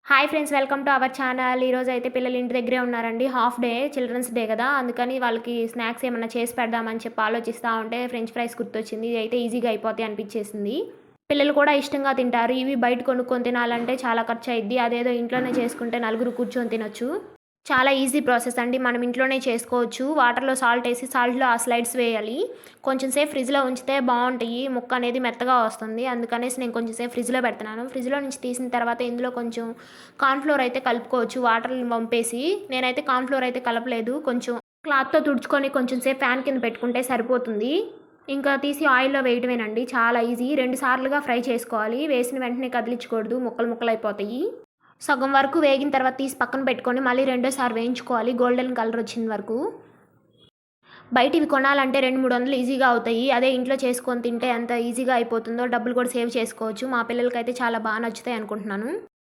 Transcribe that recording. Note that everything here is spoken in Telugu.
Hi friends, welcome to our channel. ఈరోజు అయితే పిల్లలు ఇంటి దగ్గరే ఉన్నారండి. హాఫ్ డే, చిల్డ్రన్స్ డే కదా, అందుకని వాళ్ళకి స్నాక్స్ ఏమన్నా చేసి పెడదామని చెప్పి ఆలోచిస్తూ ఉంటే ఫ్రెంచ్ ఫ్రైస్ గుర్తొచ్చింది. ఇది అయితే ఈజీగా అయిపోతాయి అనిపించేసింది. పిల్లలు కూడా ఇష్టంగా తింటారు. ఇవి బయట కొనుక్కొని తినాలంటే చాలా ఖర్చు అయ్యిద్ది. అదేదో ఇంట్లోనే చేసుకుంటే నలుగురు కూర్చొని తినొచ్చు. చాలా ఈజీ ప్రాసెస్ అండి. మనం ఇంట్లోనే చేసుకోవచ్చు. వాటర్‌లో సాల్ట్ ఏసి, సాల్ట్‌లో ఆ స్లైడ్స్ వేయాలి. కొంచెం సేపు ఫ్రిడ్జ్‌లో ఉంచితే బావుంటాయి. ముక్క అనేది మెత్తగా వస్తుంది. అందుకనేసి నేను కొంచెం సేపు ఫ్రిడ్జ్‌లో పెడుతున్నాను. ఫ్రిడ్జ్‌లో నుంచి తీసిన తర్వాత ఇందులో కొంచెం కార్న్ ఫ్లోర్ అయితే కలుపుకోవచ్చు వాటర్‌ని వంపేసి. నేనైతే కార్న్ ఫ్లోర్ అయితే కలపలేదు. కొంచెం క్లాత్‌తో తుడుచుకొని కొంచెం సేపు ఫ్యాన్ కింద పెట్టుకుంటే సరిపోతుంది. ఇంకా తీసి ఆయిల్‌లో వేయడమేనండి. చాలా ఈజీ. 2 సార్లుగా ఫ్రై చేసుకోవాలి. వేసిన వెంటనే కదిలించకూడదు. ముక్కలు ముక్కలైపోతాయి. సగం వరకు వేగిన తర్వాత తీసి పక్కన పెట్టుకొని మళ్ళీ రెండోసారి వేయించుకోవాలి గోల్డెన్ కలర్ వచ్చిన వరకు. బయట ఇవి కొనాలంటే 200, 300 ఈజీగా అవుతాయి. అదే ఇంట్లో చేసుకొని తింటే ఎంత ఈజీగా అయిపోతుందో, డబ్బులు కూడా సేవ్ చేసుకోవచ్చు. మా పిల్లలకైతే చాలా బాగా నచ్చుతాయి అనుకుంటున్నాను.